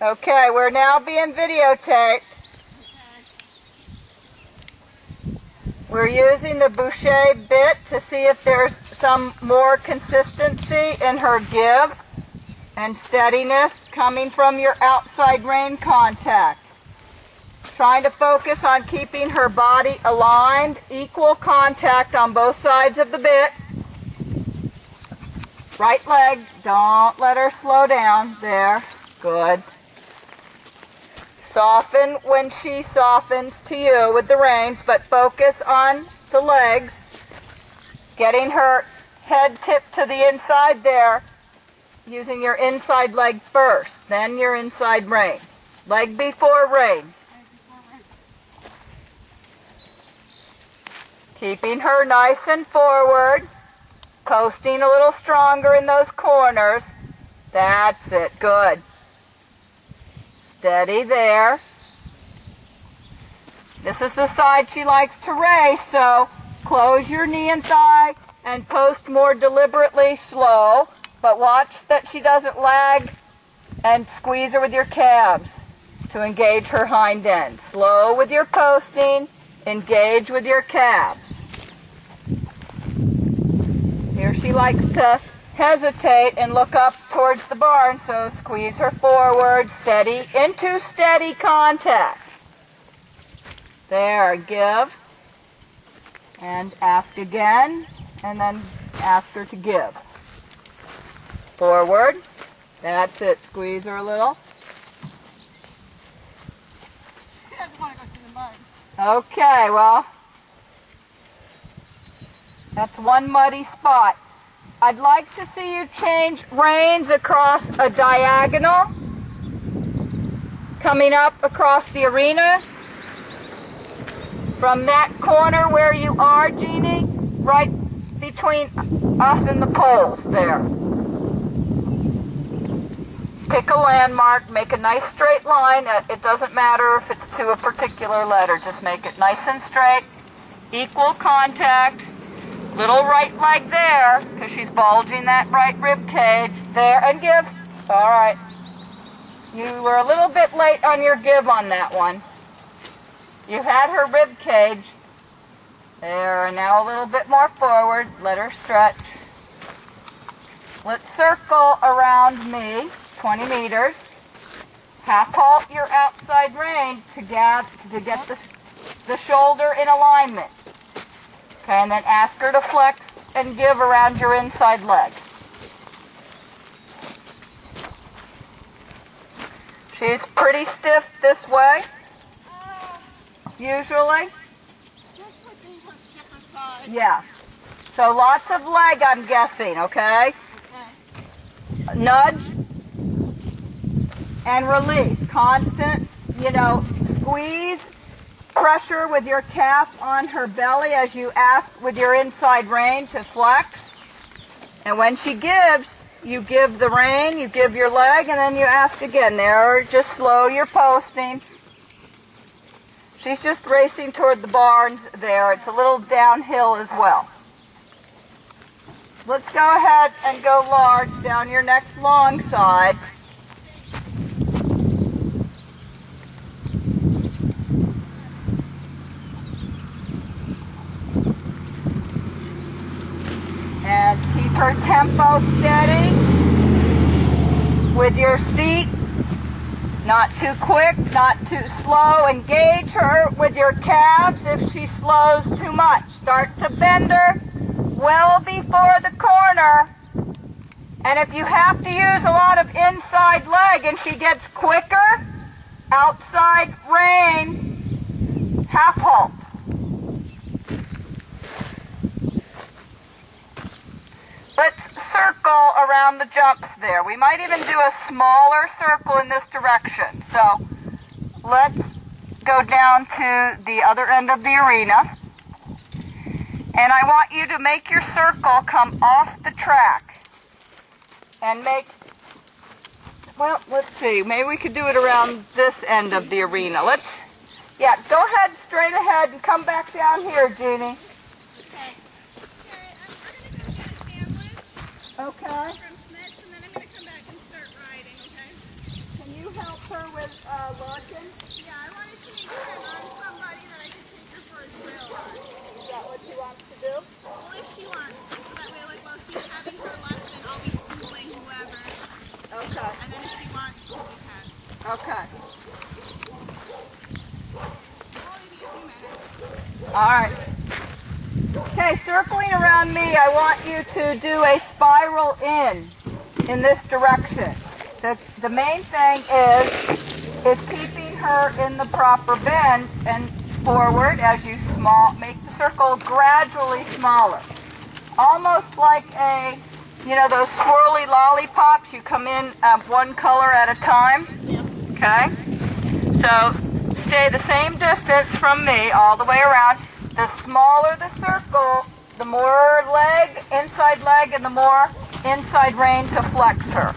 Okay, we're now being videotaped. We're using the Boucher bit to see if there's some more consistency in her give and steadiness coming from your outside rein contact. Trying to focus on keeping her body aligned, equal contact on both sides of the bit. Right leg, don't let her slow down. There, good. Soften when she softens to you with the reins, but focus on the legs. Getting her head tipped to the inside there, using your inside leg first, then your inside rein. Leg before rein. Keeping her nice and forward, coasting a little stronger in those corners. That's it, good. Steady there. This is the side she likes to race, so close your knee and thigh and post more deliberately slow, but watch that she doesn't lag and squeeze her with your calves to engage her hind end. Slow with your posting, engage with your calves. Here she likes to hesitate and look up towards the barn, so squeeze her forward, steady, into steady contact. There, give, and ask again, and then ask her to give. Forward, that's it, squeeze her a little. She doesn't want to go through the mud. Okay, well, that's one muddy spot. I'd like to see you change reins across a diagonal, coming up across the arena. From that corner where you are, Jeannie, right between us and the poles there. Pick a landmark, make a nice straight line. It doesn't matter if it's to a particular letter, just make it nice and straight. Equal contact. Little right leg there, because she's bulging that right rib cage. There, and give. All right. You were a little bit late on your give on that one. You had her rib cage. There, and now a little bit more forward. Let her stretch. Let's circle around me, 20 meters. Half halt your outside rein to get the shoulder in alignment. Okay, and then ask her to flex and give around your inside leg. She's pretty stiff this way, usually. This would be her stiffer side. Yeah. So lots of leg, I'm guessing, okay? Okay. Nudge and release. Constant, squeeze. Pressure with your calf on her belly as you ask with your inside rein to flex. And when she gives, you give the rein, you give your leg, and then you ask again. There, just slow your posting. She's just racing toward the barns there. It's a little downhill as well. Let's go ahead and go large down your next long side. And keep her tempo steady with your seat. Not too quick, not too slow. Engage her with your calves if she slows too much. Start to bend her well before the corner. And if you have to use a lot of inside leg and she gets quicker, outside rein, half halt. Let's circle around the jumps there. We might even do a smaller circle in this direction. So let's go down to the other end of the arena. And I want you to make your circle come off the track. And let's see, maybe we could do it around this end of the arena. Go ahead, straight ahead, and come back down here, Jeannie. From Okay. Smith's, and then I'm going to come back and start riding, okay? Can you help her Okay. Only be a few minutes. All right. Okay, circling around me, I want you to do a spiral in this direction. The main thing is keeping her in the proper bend and forward as you make the circle gradually smaller. Almost like those swirly lollipops, you come in one color at a time. Okay? So stay the same distance from me all the way around. The smaller the circle, the more inside leg, and the more inside rein to flex her.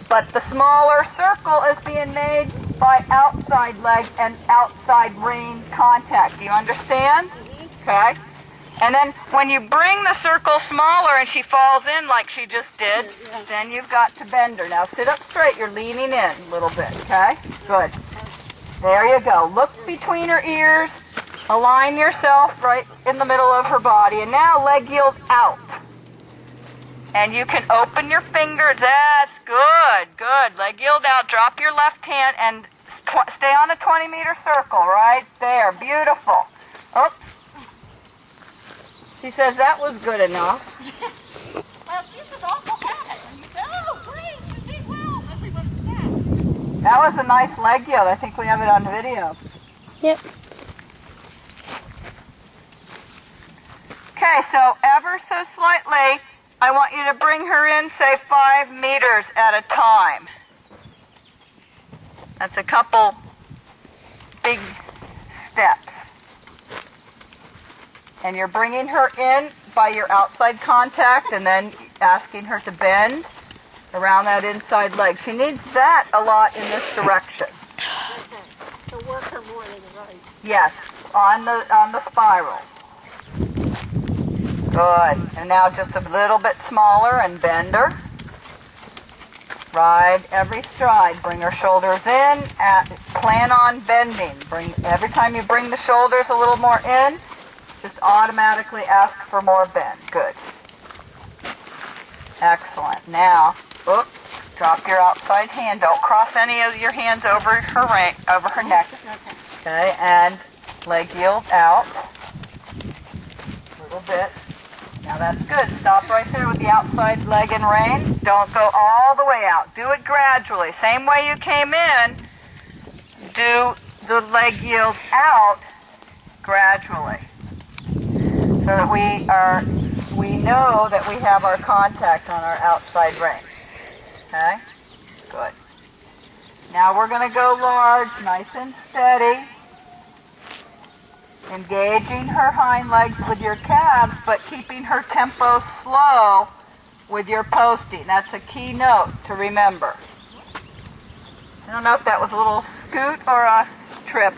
But the smaller circle is being made by outside leg and outside rein contact. Do you understand? Okay. And then when you bring the circle smaller and she falls in like she just did, then you've got to bend her. Now sit up straight. You're leaning in a little bit, okay? Good. There you go. Look between her ears. Align yourself right in the middle of her body. And now leg yield out. And you can open your fingers. That's good. Good. Leg yield out. Drop your left hand and stay on a 20-meter circle right there. Beautiful. Oops. She says that was good enough. Well, she's an awful habit. And you say, oh, great, you did well. Everyone snapped. That was a nice leg yield. I think we have it on video. Yep. Okay, so ever so slightly, I want you to bring her in, say 5 meters at a time. That's a couple big steps. And you're bringing her in by your outside contact and then asking her to bend around that inside leg. She needs that a lot in this direction. Okay. So work her more than the right. Yes, on the spirals. Good. And now just a little bit smaller and bend her. Ride every stride. Bring her shoulders in. Plan on bending. Every time you bring the shoulders a little more in, just automatically ask for more bend. Good. Excellent. Now, drop your outside hand. Don't cross any of your hands over her neck. Okay, and leg yield out. A little bit. Now that's good. Stop right there with the outside leg and rein. Don't go all the way out. Do it gradually. Same way you came in. Do the leg yield out gradually. So that we know that we have our contact on our outside rein. Okay? Good. Now we're going to go large, nice and steady. Engaging her hind legs with your calves, but keeping her tempo slow with your posting. That's a key note to remember. I don't know if that was a little scoot or a trip.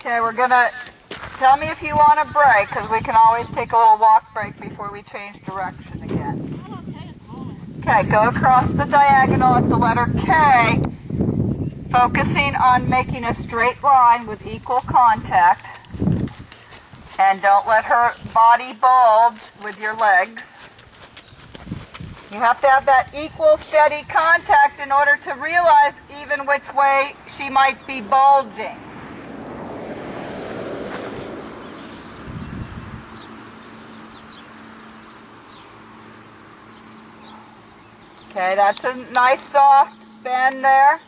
Okay, we're going to, tell me if you want a break, because we can always take a little walk break before we change direction again. I'm okay at the moment. Okay, go across the diagonal at the letter K, focusing on making a straight line with equal contact. And don't let her body bulge with your legs. You have to have that equal, steady contact in order to realize even which way she might be bulging. Okay, that's a nice soft bend there.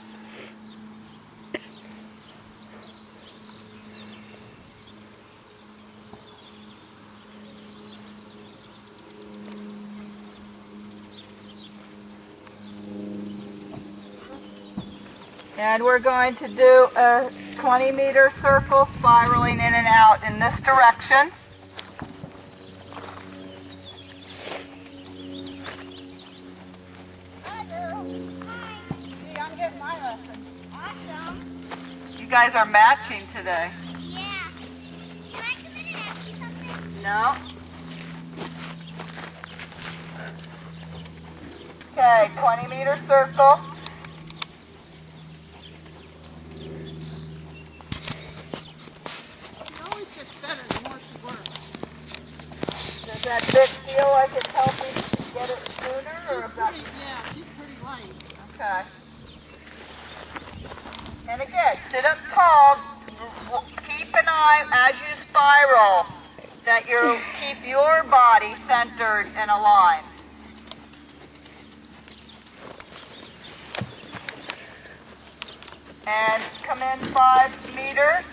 And we're going to do a 20-meter circle spiraling in and out in this direction. Hi, girls. Hi. See, I'm getting my lesson. Awesome. You guys are matching today. Yeah. Can I come in and ask you something? No? Okay, 20-meter circle. She always gets better the more she works. Does that bit feel like it's helping to get it sooner? Or about? She's pretty light. Okay. And again, sit up tall. Keep an eye as you spiral that you keep your body centered and aligned. And come in 5 meters.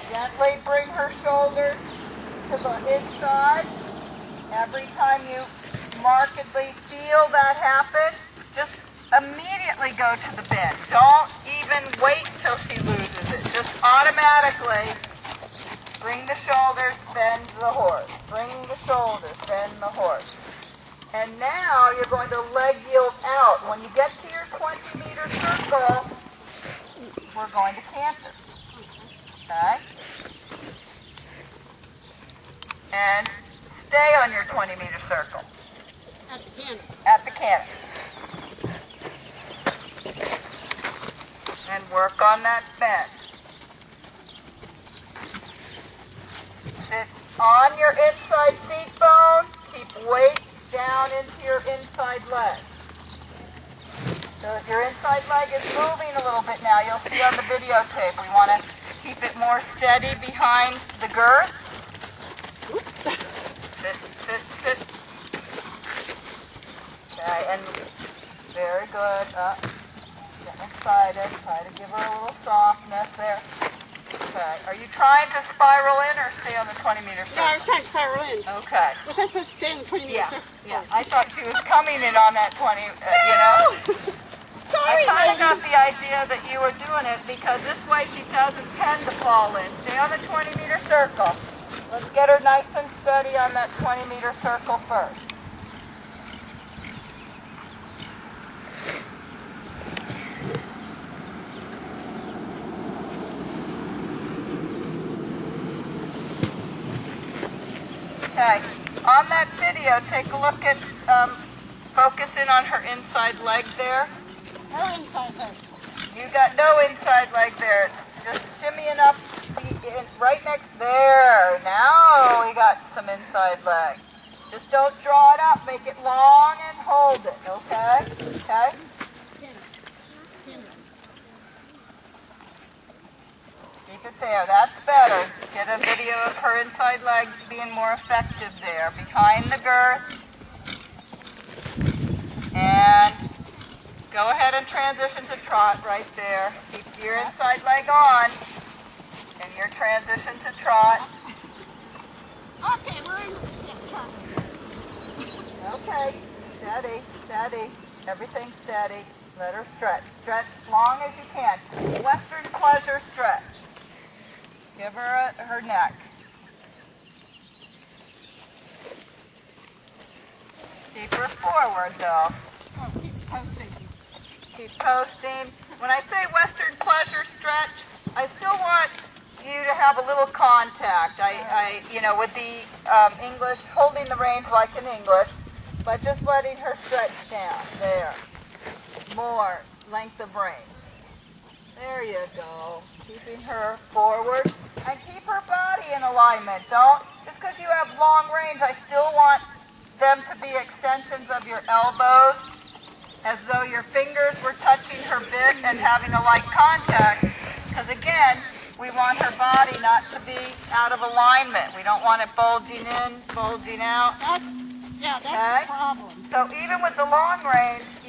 Gently bring her shoulders to the inside. Every time you markedly feel that happen, just immediately go to the bend. Don't even wait till she loses it. Just automatically bring the shoulders, bend the horse. Bring the shoulders, bend the horse. And now you're going to leg yield out. When you get to your 20-meter circle, we're going to canter. Okay? And stay on your 20-meter circle. At the cannon. At the canter. And work on that bend. Sit on your inside seat bone. Keep weight down into your inside leg. So if your inside leg is moving a little bit now, you'll see on the videotape, we want to keep it more steady behind the girth. Sit, sit, sit. Okay, and very good. Get excited. Try to give her a little softness there. Okay. Are you trying to spiral in or stay on the 20-meter circle? No, I was trying to spiral in. Okay. Was I supposed to stay in the 20-meter circle? Yeah. I thought she was coming in on that 20, you know? Sorry, I kind of got lady. the idea that you were doing it because this way she doesn't tend to fall in. Stay on the 20-meter circle. Let's get her nice and steady on that 20-meter circle first. Okay, on that video, take a look at, focus in on her inside leg there. Her inside leg. You got no inside leg there. It's just shimmying up right next there. Now we got some inside leg. Just don't draw it up. Make it long and hold it, okay? Okay? Keep it there. That's better. Get a video of her inside leg being more effective there. Behind the girth. And go ahead and transition to trot right there. Keep your inside leg on. And your transition to trot. Okay, we're in. Okay. Steady, steady. Everything steady. Let her stretch. Stretch as long as you can. Western pleasure stretch. Give her her neck. Keep her forward though. Oh, keep posting. Keep coasting. When I say Western pleasure stretch, I still want you to have a little contact. You know, with the English, holding the reins like in English, but just letting her stretch down. There. More length of rein. There you go. Keeping her forward. And keep her body in alignment. Don't, just because you have long reins, I still want them to be extensions of your elbows, as though your fingers were touching her bit and having a light contact. Because again, we want her body not to be out of alignment. We don't want it bulging in, bulging out. That's Okay? the problem. So even with the long reins,